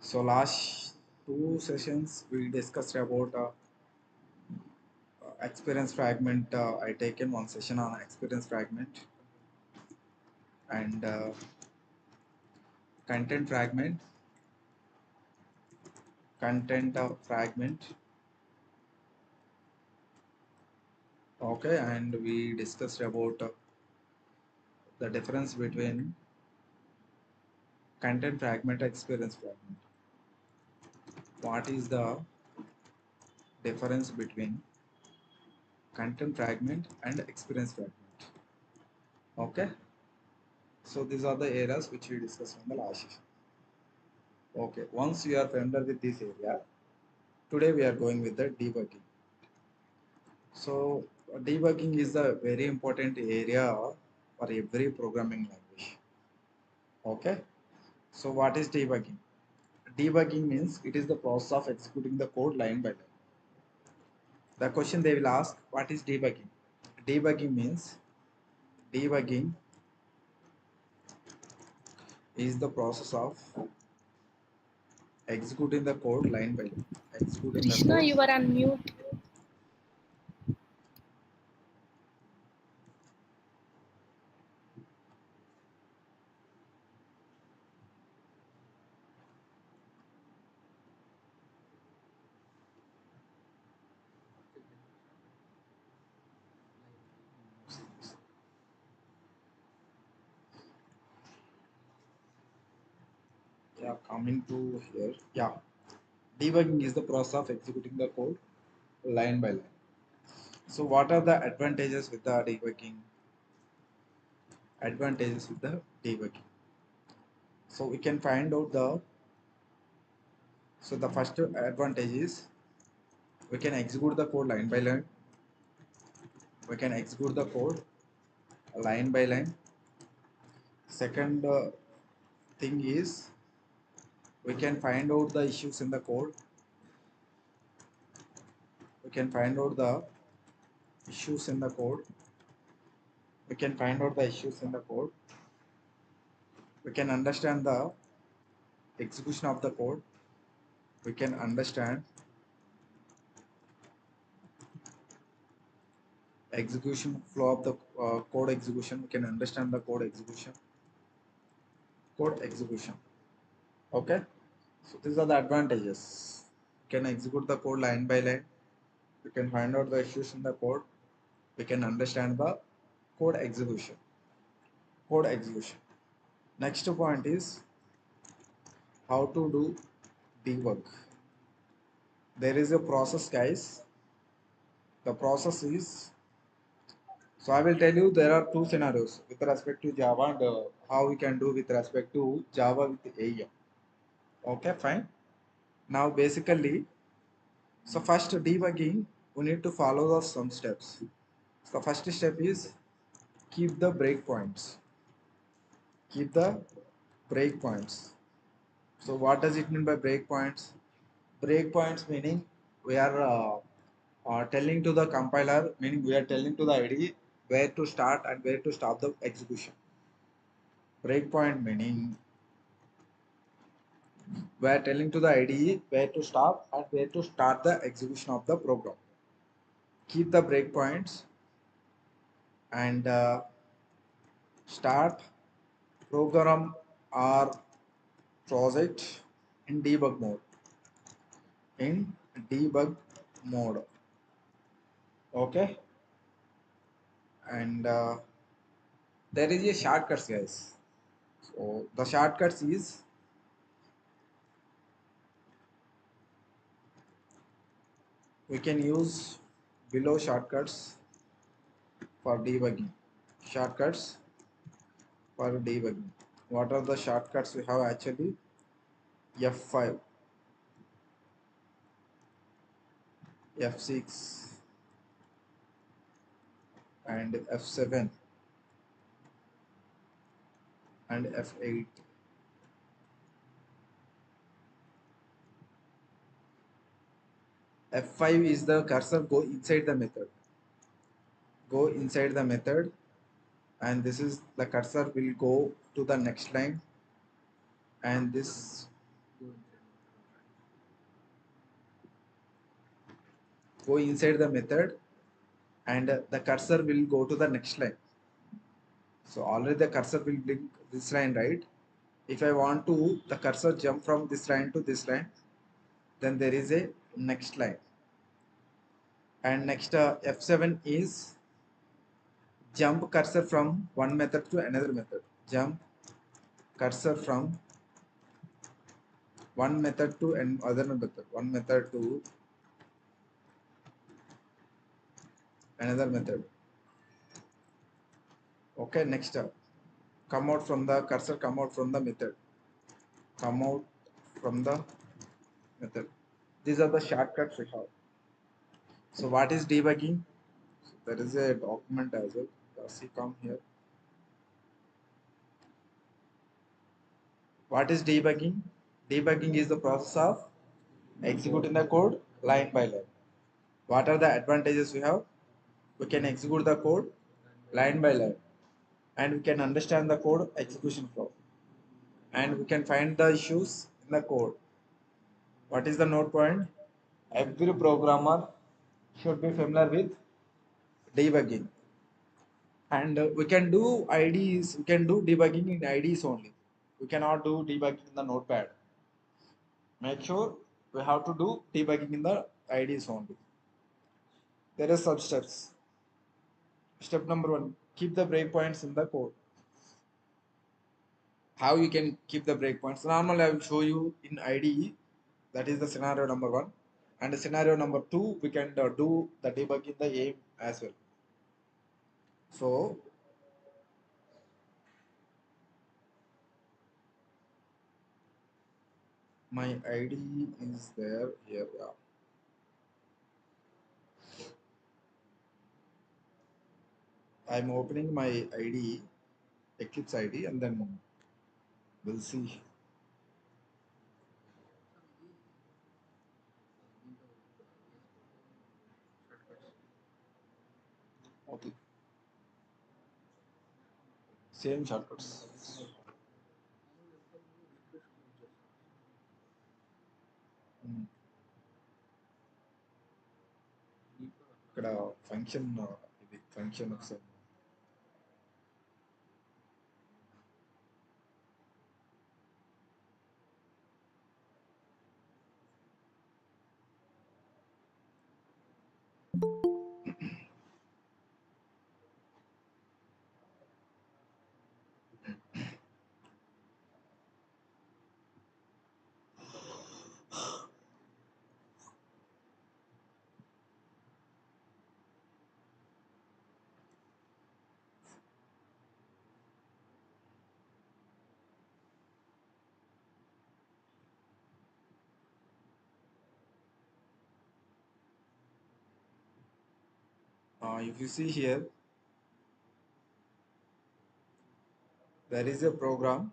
So last two sessions we discussed about experience fragment. I taken one session on experience fragment and content fragment, fragment. Okay, and we discussed about the difference between content fragment and experience fragment. What is the difference between content fragment and experience fragment? Okay, so these are the areas which we discussed in the last session. Okay, once you are familiar with this area, today we are going with the debugging. So debugging is a very important area for every programming language. Okay, so what is debugging? Debugging means it is the process of executing the code line by line. The question they will ask, what is debugging? Debugging means debugging is the process of executing the code line by line. Executing the Krishna, code. you are on mute. Yeah, coming to here. Yeah, debugging is the process of executing the code line by line. So what are the advantages with the debugging? Advantages with the debugging. So we can find out the first advantage is we can execute the code line by line. We can execute the code line by line. Second thing is we can find out the issues in the code. We can find out the issues in the code. We can find out the issues in the code. We can understand the execution of the code. We can understand execution flow of the code execution. We can understand the code execution. Code execution. Okay. So these are the advantages. We can execute the code line by line. We can find out the issues in the code. We can understand the code execution. Code execution. Next point is how to do debug. There is a process, guys. The process is, so I will tell you there are two scenarios with respect to Java and how we can do with respect to Java with AEM. Okay, fine. Now basically, so first debugging, we need to follow the some steps. So the first step is keep the breakpoints. Keep the breakpoints. So what does it mean by breakpoints? Breakpoints meaning we are telling to the compiler, meaning we are telling to the IDE where to start and where to stop the execution. Breakpoint meaning we are telling to the IDE where to stop and where to start the execution of the program. Keep the breakpoints and start program or project in debug mode. In debug mode. Okay, and there is a shortcuts, guys. So the shortcuts is we can use below shortcuts for debugging. Shortcuts for debugging. What are the shortcuts we have actually? F5, F6, and F7 and F8. F5 is the cursor go inside the method. Go inside the method, and this is the cursor will go to the next line, and this go inside the method, and the cursor will go to the next line. So already the cursor will blink this line, right? If I want to the cursor jump from this line to this line, then there is a next line. And next F7 is jump cursor from one method to another method. Jump cursor from one method to another method. One method to another method. Okay, next come out from the cursor, come out from the method. Come out from the method. These are the shortcuts we have. So what is debugging? So there is a document as well. See, come here. What is debugging? Debugging is the process of executing the code line by line. What are the advantages we have? We can execute the code line by line, and we can understand the code execution flow, and we can find the issues in the code. What is the node point? Every programmer should be familiar with debugging. And we can do IDs, we can do debugging in IDs only. We cannot do debugging in the notepad. Make sure we have to do debugging in the IDs only. There are sub steps. Step number 1, keep the breakpoints in the code. How you can keep the breakpoints? Normally I will show you in IDE. That is the scenario number 1. And scenario number 2, we can do the debug in the AEM as well. So my IDE is there here. Yeah. I'm opening my IDE, Eclipse IDE, and then we'll see. Okay. Same shortcuts. Mm. ఇక్కడ function ఇది function ఒకసారి if you see here, there is a program,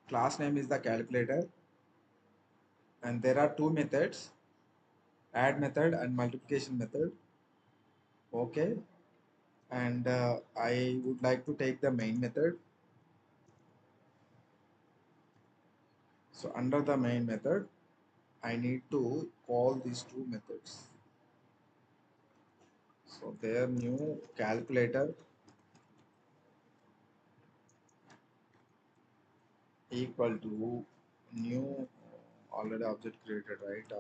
class name is the calculator, and there are two methods, add method and multiplication method. Okay, and I would like to take the main method. So under the main method, I need to call these two methods. So their new calculator equal to new already object created, right?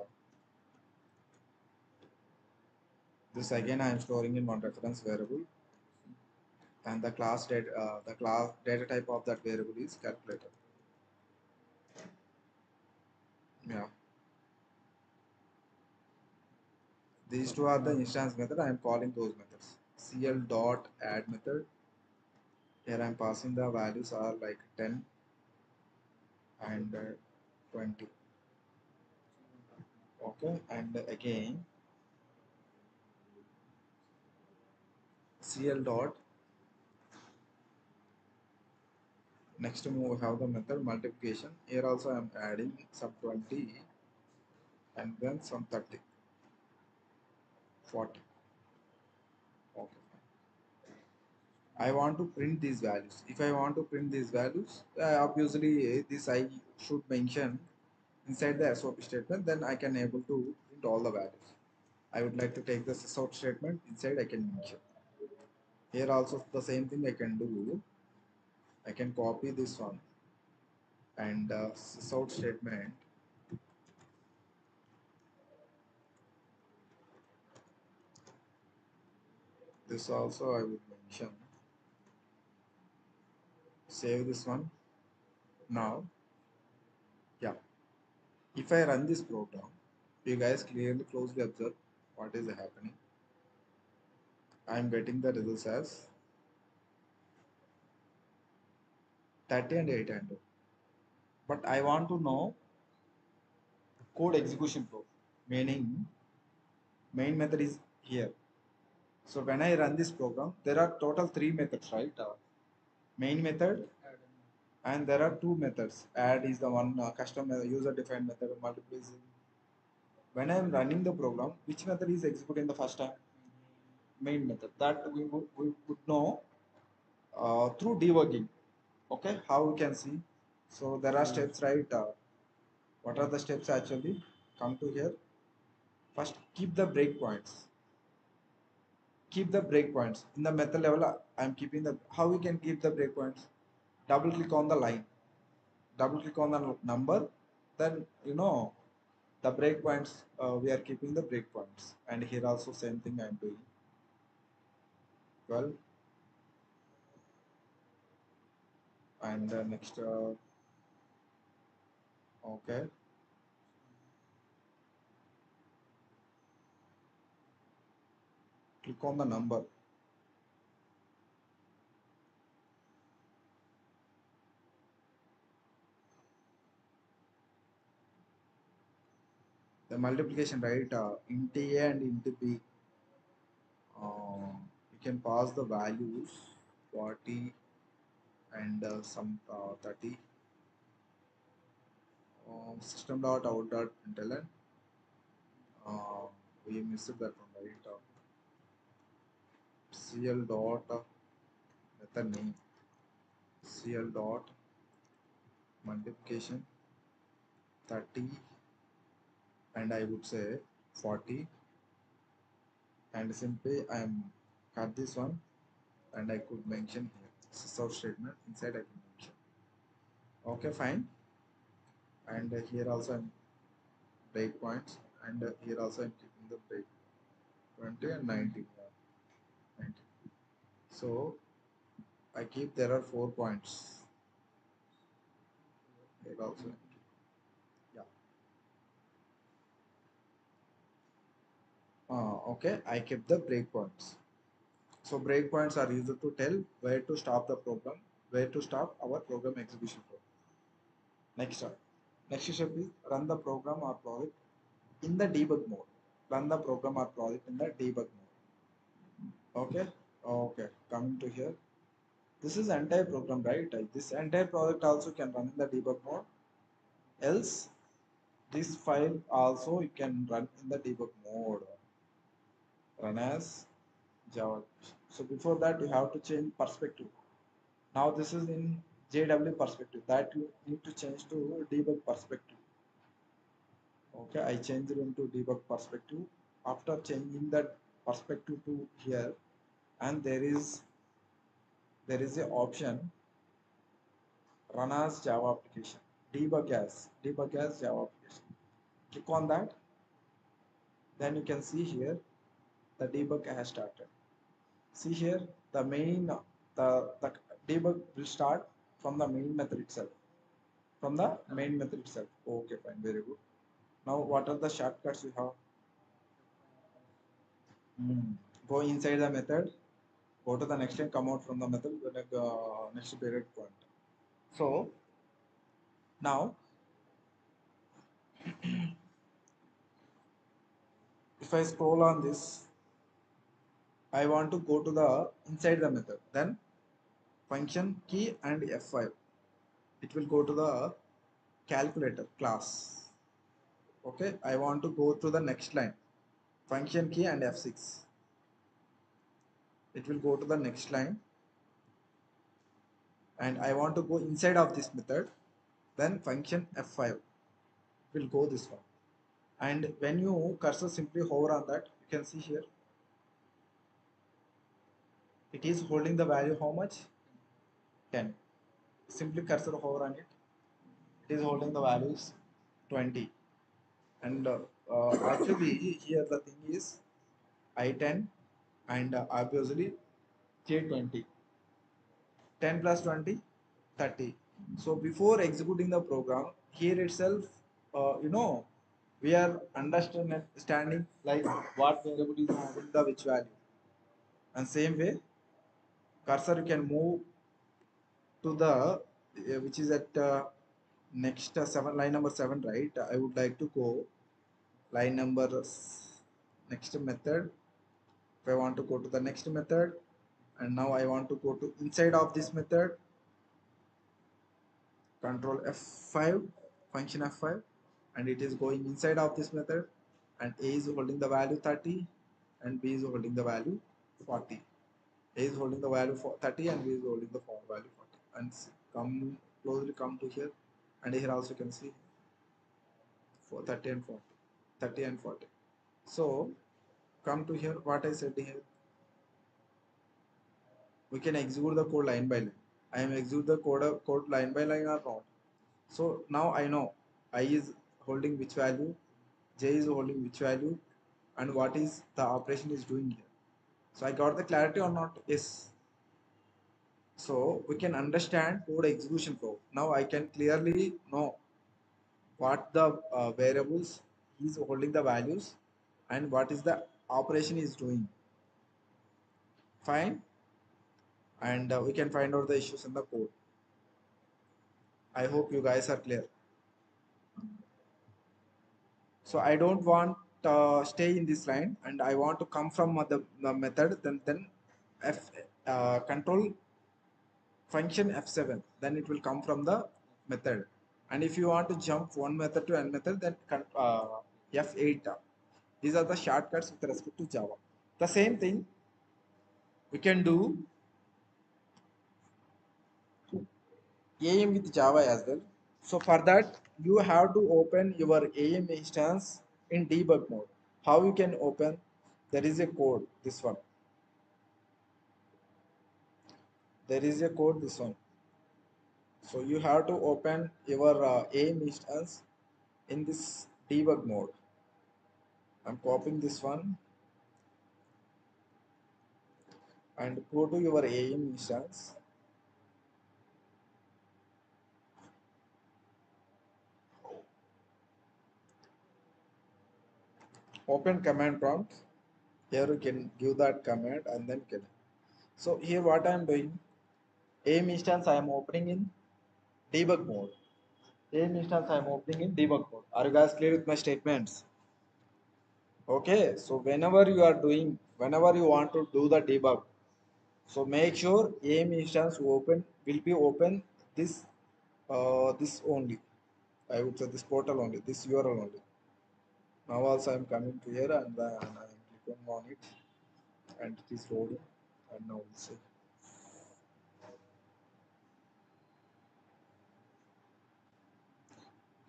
This again I am storing in one reference variable, and the class data type of that variable is calculator. Yeah, these two are the instance method. I am calling those methods. Cl dot add method. Here I am passing the values are like 10 and 20. Okay, and again Cl dot. Next we have the method multiplication. Here also I am adding some 20 and then some 30, 40. Okay. I want to print these values. If I want to print these values, obviously this I should mention inside the SOP statement. Then I can able to print all the values. I would like to take the sysout statement inside. I can mention here also the same thing I can do. I can copy this one and sysout statement. This also I would mention. Save this one. Now, yeah. If I run this program, you guys clearly closely observe what is happening. I am getting the results as 30 and 800. But I want to know code execution flow, meaning main method is here. So when I run this program, there are total 3 methods, right? Main method, and there are 2 methods. Add is the one custom user defined method, multiply is when I am running the program, which method is executing the first time? Main method. That we would know through debugging. Okay, how we can see? So there are steps, right? What are the steps actually? Come to here. First, keep the breakpoints. Keep the breakpoints in the method level. I'm keeping the. How we can keep the breakpoints? Double click on the line. Double click on the number. Then the breakpoints. We are keeping the breakpoints, and here also same thing I'm doing. 12 and next. Okay. Click on the number. The multiplication, right? Int A and int B. You can pass the values 40 and some 30. System.out.println. Uh, we missed that one, right? Cl dot method name. Cl dot multiplication 30 and I would say 40, and simply I am cut this one and I could mention here source statement inside I can mention. Okay, fine. And here also I'm breakpoints, and here also I'm keeping the break 20 and 90. 90. So I keep there are 4 points. Here also, yeah. Okay, I kept the breakpoints. So breakpoints are used to tell where to stop the program, where to stop our program execution program. Next step. Next step is run the program or project in the debug mode. Run the program or project in the debug mode. Okay. Okay. Coming to here. This is entire program, right? This entire project also can run in the debug mode. Else, this file also you can run in the debug mode. Run as Java. So before that, you have to change perspective. Now this is in JW perspective. That you need to change to debug perspective. Okay, I changed it into debug perspective. After changing that perspective to here, and there is a option run as Java application. Debug as Java application. Click on that. Then you can see here the debug has started. See here the main the debug will start from the main method itself. From the main method itself. Okay, fine, very good. Now what are the shortcuts you have? Go inside the method, go to the next line, come out from the method, like next period point. So now if I scroll on this, I want to go to the inside the method. Then function key and F5. It will go to the calculator class. Okay, I want to go to the next line. Function key and F6. It will go to the next line. And I want to go inside of this method. Then function F5 will go this one. And when you cursor simply hover on that, you can see here, it is holding the value how much? 10. Simply cursor hover on it. It is holding the values 20. And actually here the thing is I10 and obviously J20. 10 plus 20, 30. So before executing the program, here itself, we are understanding like what variable is having the which value. And same way, cursor you can move to the which is at next seven, line number 7, right? I would like to go line number next method. If I want to go to the next method, and now I want to go to inside of this method, control F5, function F5, and it is going inside of this method, and A is holding the value 30 and B is holding the value 40. A is holding the value for 30 and B is holding the value 40. And come closely, come to here, and here also you can see for 30 and 40, 30 and 40. So come to here, what I said here, we can execute the code line by line. I am execute the code line by line or not. So now I know I is holding which value, J is holding which value, and what is the operation is doing here. So I got the clarity or not? Yes. So we can understand code execution flow. Now I can clearly know what the variables is holding the values and what is the operation is doing. Fine. And we can find out the issues in the code. I hope you guys are clear. So I don't want stay in this line, and I want to come from the method, then F control function F7, then it will come from the method. And if you want to jump one method to another method, then F8. These are the shortcuts with respect to Java. The same thing we can do AEM with Java as well. So for that, you have to open your AEM instance in debug mode. How you can open? There is a code, this one. There is a code, this one. So you have to open your AEM instance in this debug mode. I'm copying this one and go to your AEM instance. Open command prompt. Here you can give that command and then can. So here what I am doing, AIM instance I am opening in debug mode. AIM instance I am opening in debug mode. Are you guys clear with my statements? Okay, so whenever you are doing, whenever you want to do the debug, so make sure AIM instance will be open this this only. I would say this portal only, this URL only. Now also I am coming to here and I am clicking on it and it is loading, and now we'll see.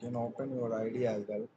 You can open your ID as well.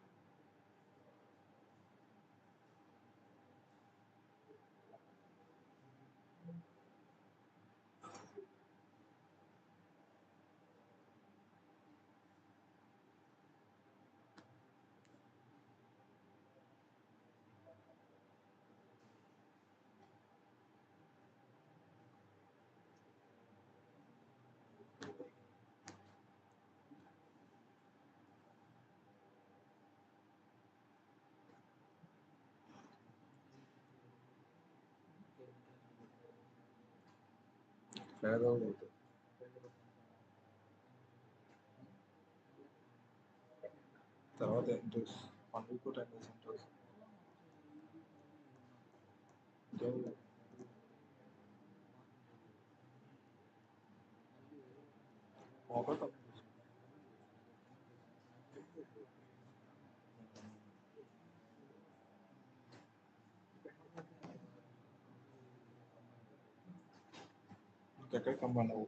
తర్వాత ఇంట్రెస్ 1 week 10 days ఇంట్రెస్ ఒకటి ఇంకెక్కడ కమ్మన్నావు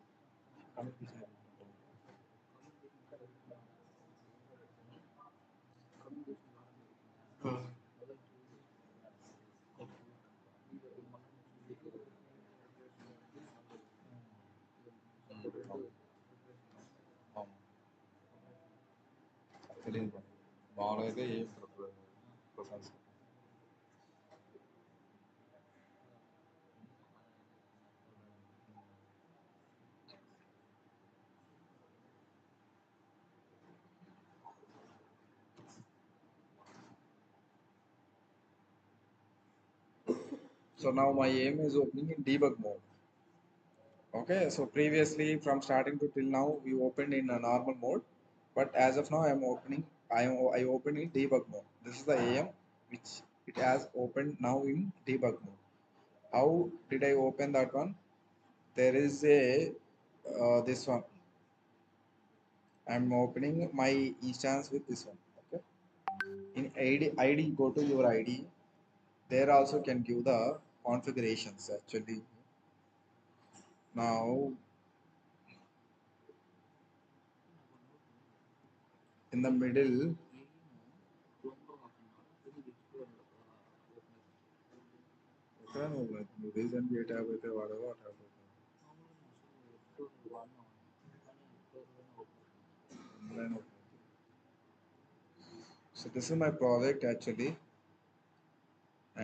So now my aim is opening in debug mode. Okay, so previously from starting to till now we opened in a normal mode, but as of now I opened in debug mode. This is the AM which it has opened now in debug mode. How did I open that one? There is a this one. I'm opening my instance with this one. Okay, in ID go to your ID. There also can give the configurations actually. Now in the middle recent A tab అయితే వాడావో ఆ tab online. So this is my project actually,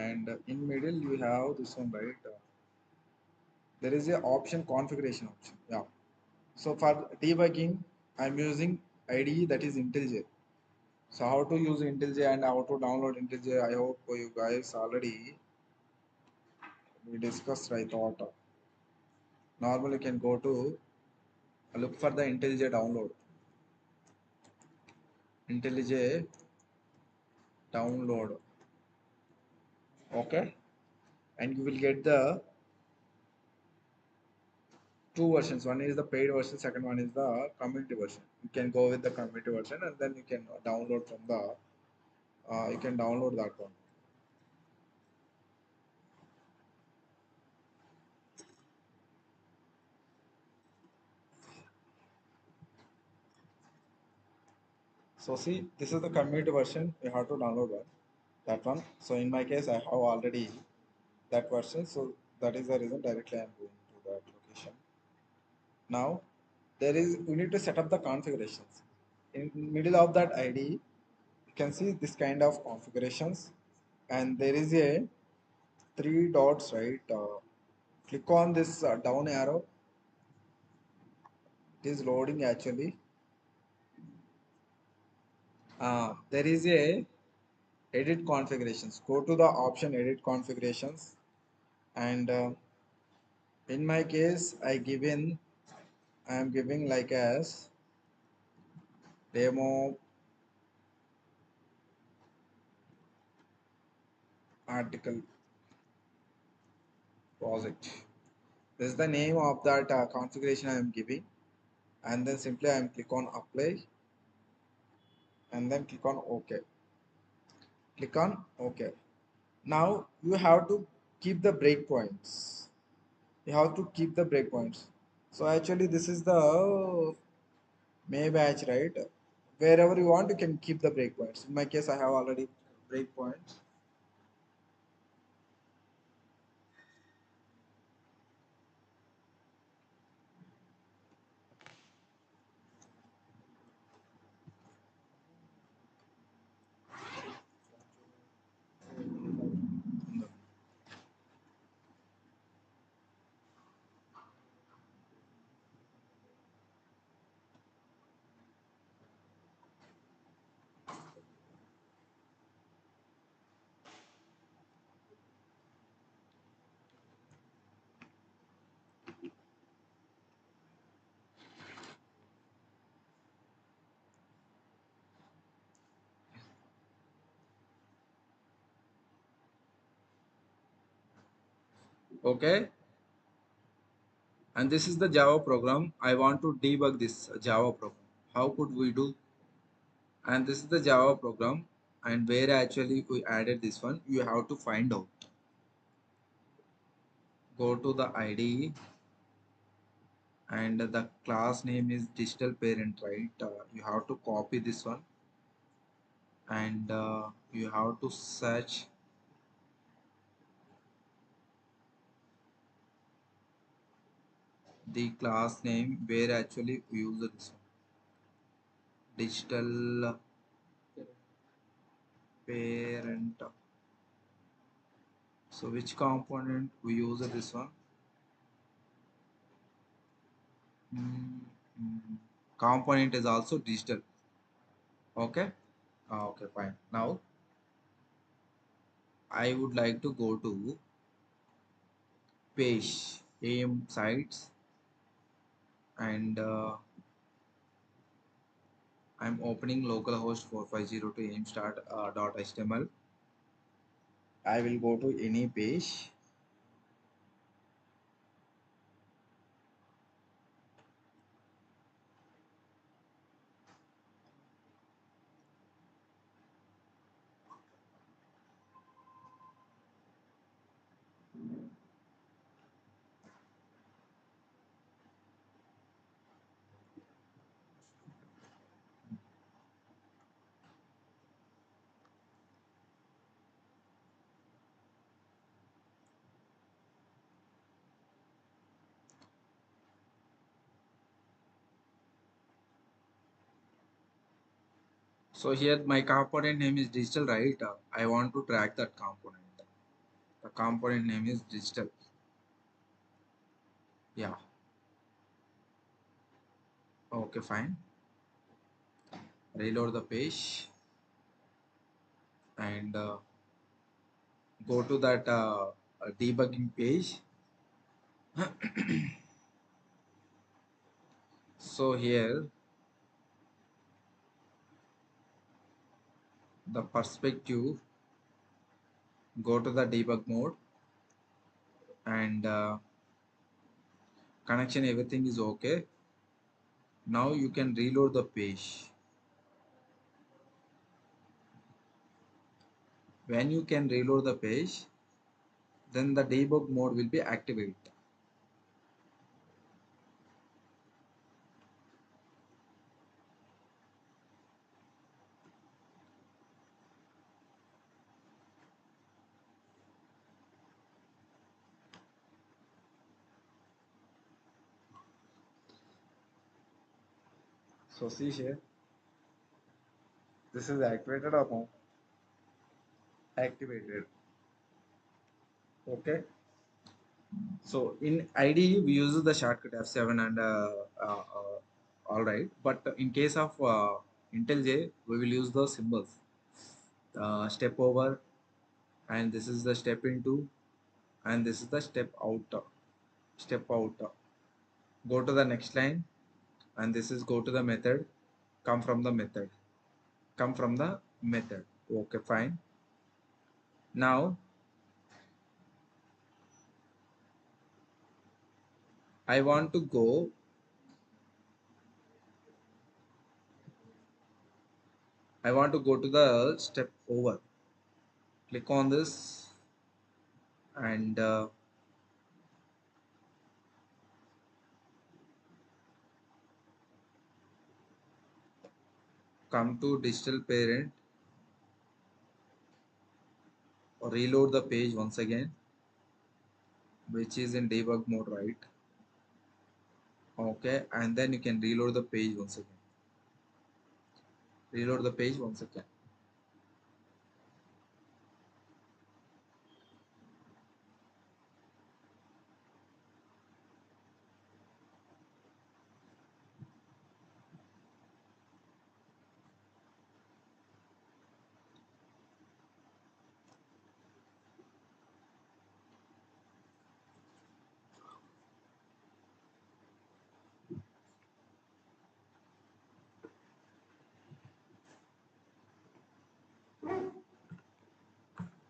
and in middle you have this one, right? There is a option configuration option. Yeah. So for debugging, I'm using IDE that is IntelliJ. So how to use IntelliJ and how to download IntelliJ? I hope you guys already we discussed. I thought normally you can go to look for the IntelliJ download. IntelliJ download. Okay, and you will get the two versions. One is the paid version, second one is the community version. You can go with the community version and then you can download from the you can download that one. So see, this is the community version. You have to download that one. So in my case, I have already that version. So that is the reason directly I am going to that location. Now there is you need to set up the configurations. In middle of that ID, you can see this kind of configurations, and there is a three dots, right? Click on this down arrow. It is loading actually. There is a edit configurations. Go to the option edit configurations, and in my case I am giving like as demo article project. This is the name of that configuration I am giving, and then simply I am click on apply and then click on OK. Click on OK. Now you have to keep the breakpoints. You have to keep the breakpoints. So actually this is the May batch, right? Wherever you want, you can keep the breakpoints. In my case, I have already breakpoints. Okay, and this is the Java program. I want to debug this Java program. How could we do? And this is the Java program, and where actually we added this one, you have to find out. Go to the IDE, and the class name is digital parent, right? You have to copy this one, and you have to search the class name where actually we use this one. Digital parent. So which component we use this one? Mm, Component is also digital. Okay. Okay, fine. Now I would like to go to page AEM sites, and I'm opening localhost 4502 AEM start .html. I will go to any page. So here my component name is digital, right? I want to track that component. The component name is digital. Yeah. Okay, fine. Reload the page and go to that debugging page. So here the perspective, go to the debug mode, and connection, everything is okay. Now you can reload the page. When you can reload the page, then the debug mode will be activated. So see here, this is activated or no? Activated. Okay. So in IDE we use the shortcut F7 and all right. But in case of IntelliJ, we will use the symbols. Step over, and this is the step into, and this is the step out. Step out. Go to the next line, and this is go to the method. Come from the method. Come from the method. Okay, fine. Now I want to go. I want to go to the step over. Click on this and come to digital parent, or reload the page once again, which is in debug mode, right? Okay, and then you can reload the page once again. Reload the page once again.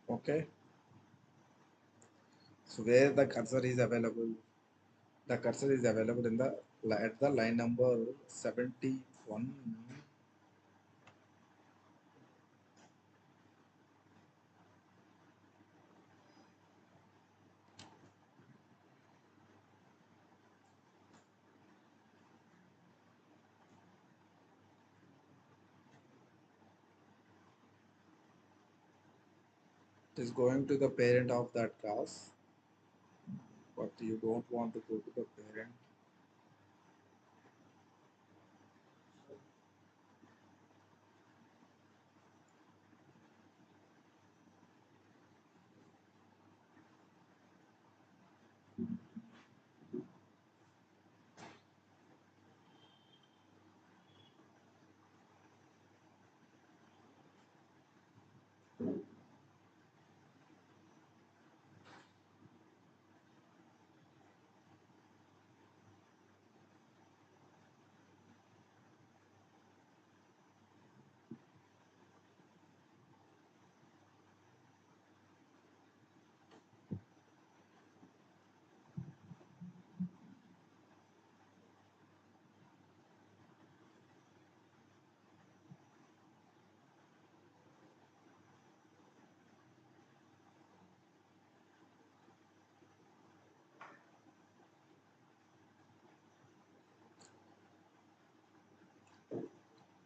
Okay, so where the cursor is available, the cursor is available in the at the line number 71. It is going to the parent of that class, but you don't want to go to the parent.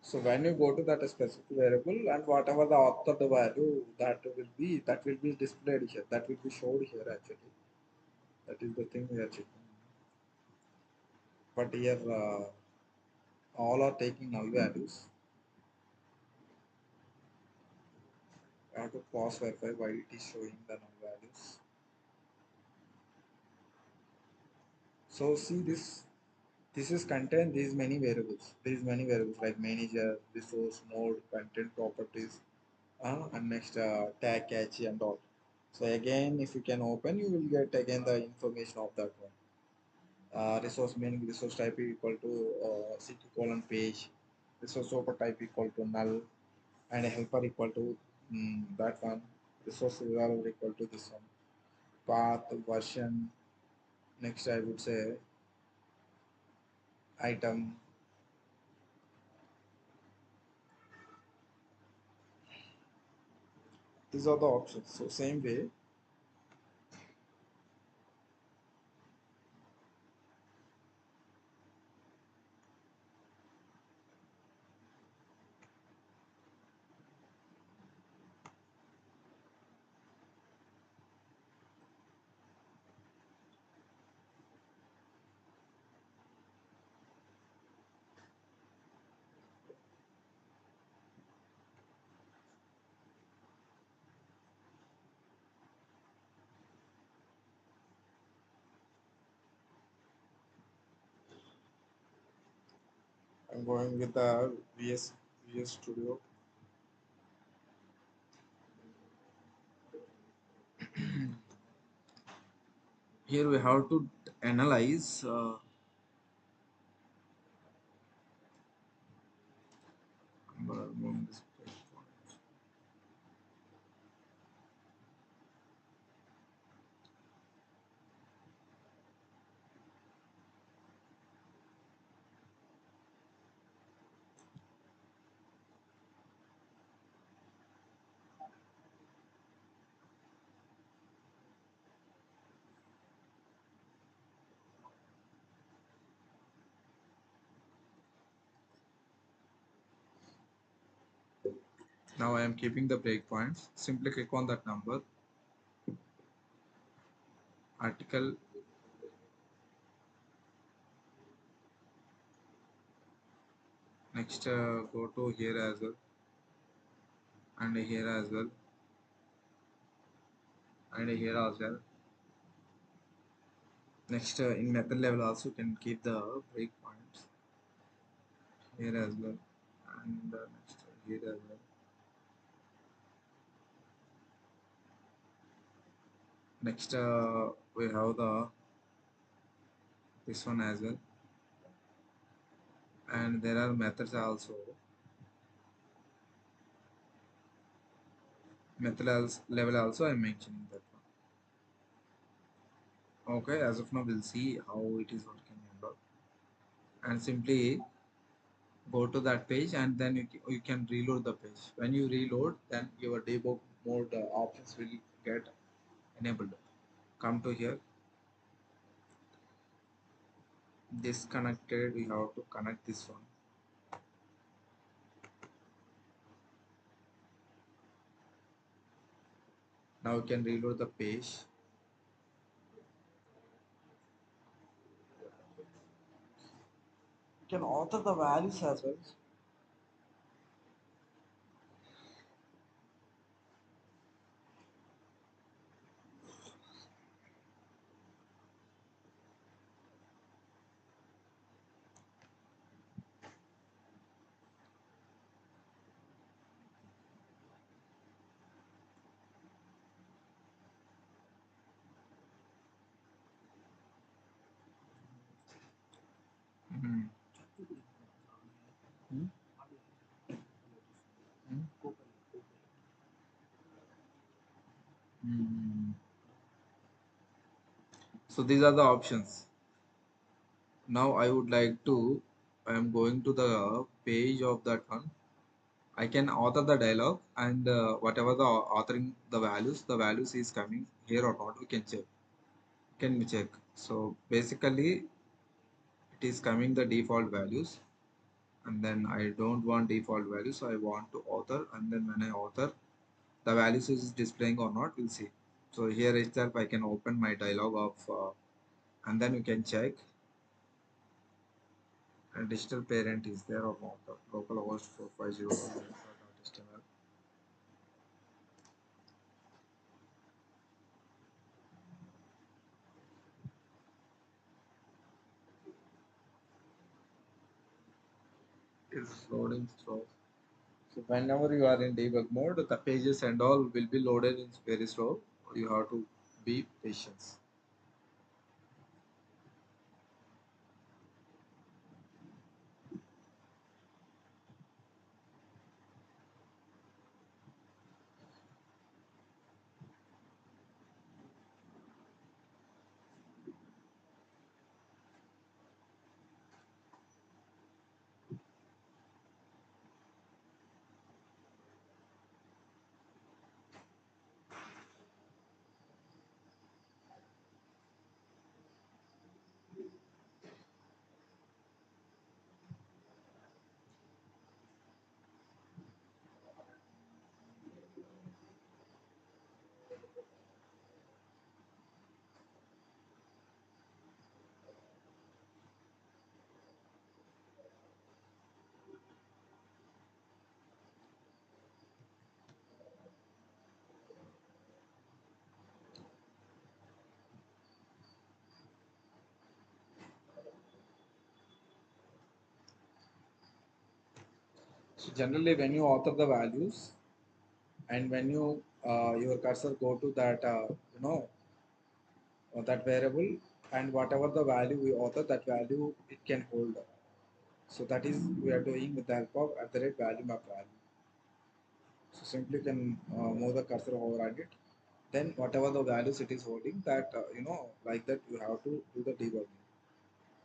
So when you go to that specific variable and whatever the author the value that will be displayed here, that will be showed here actually. That is the thing we are checking. But here all are taking null values. I have to pause verify why it is showing the null values. So see this is contain these many variables. These many variables like manager, resource, mode, content properties, and next tag catchy and all. So again, if you can open, you will get again the information of that one. Resource meaning resource type equal to CQ colon page, resource over type equal to null, and a helper equal to that one. Resource URL equal to this one. Path version. Next, I would say item. These are the options. So same way. I'm going with the VS Studio. Here we have to analyze. This Now I am keeping the breakpoints. Simply click on that number, article, next go to here as well, and here as well, and here as well. Next in method level also can keep the breakpoints here as well, and next here as well. Next we have the this one as well, and there are methods also. Method level also I am mentioning that one. Okay, as of now we'll see how it is working and all. And simply go to that page and then you can reload the page. When you reload, then your debug mode options will get enabled. Come to here, disconnected, we have to connect this one. Now you can reload the page. You can alter the values as well. Mhm. Hmm? Hmm? Hmm. So these are the options. Now I would like to, I am going to the page of that one. I can author the dialog and whatever the authoring the values is coming here or not, we can check. Can we check? So basically it is coming the default values, and then I don't want default value, so I want to author, and then when I author, the values is displaying or not, we'll see. So here itself I can open my dialog of and then you can check digital parent is there or not. Localhost 450.html. Is loading slow. So whenever you are in debug mode, the pages and all will be loaded in very slow. You have to be patient. So generally, when you author the values and when you your cursor go to that that variable, and whatever the value we author, that value it can hold. So that is we are doing with the help of at the rate value map value. So simply can move the cursor over at it. Then whatever the values it is holding, that like that you have to do the debugging.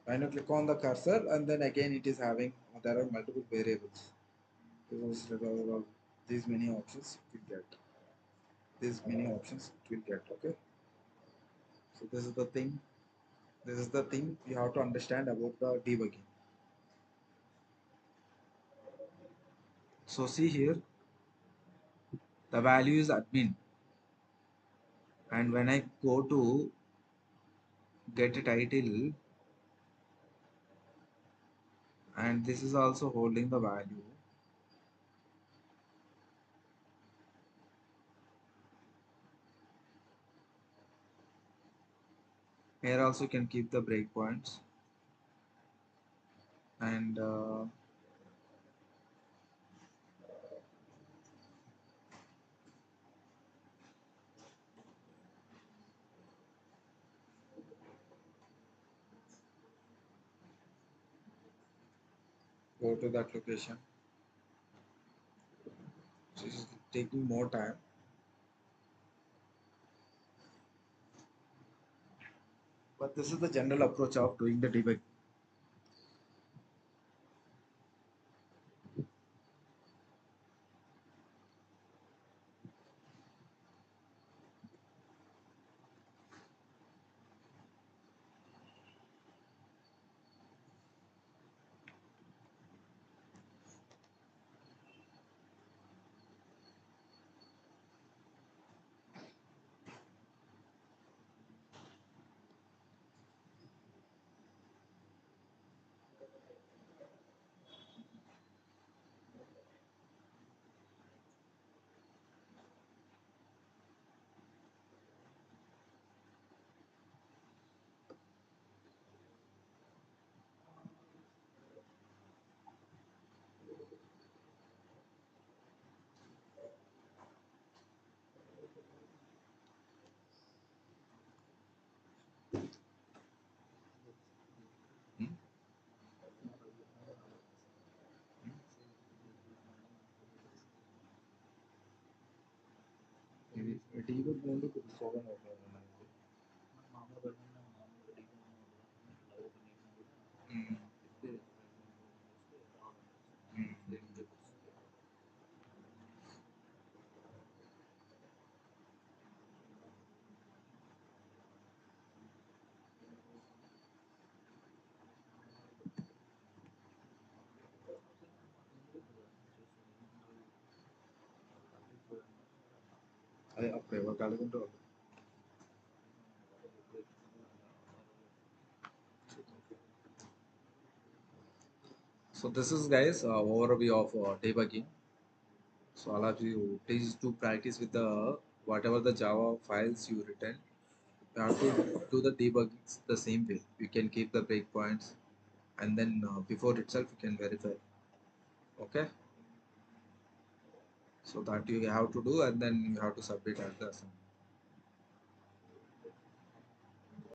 When you click on the cursor, and then again it is having there are multiple variables. These many options you will get. These many options it will get. Okay. So this is the thing. This is the thing you have to understand about the debugging. So see here, the value is admin, and when I go to get a title, and this is also holding the value. Here also you can keep the breakpoints, and go to that location. So this is taking more time, but this is the general approach of doing the debug. Hmm? ఇది debug mode కొద్దిగా slow గా అవుతుంది నాకు. Hmm. Hmm. So this is guys overview of debugging. So all of you please do practice with the whatever the Java files you written. You have to do the debugging the same way. You can keep the breakpoints and then before itself you can verify. Okay, so that you have to do and then you have to submit at the assignment.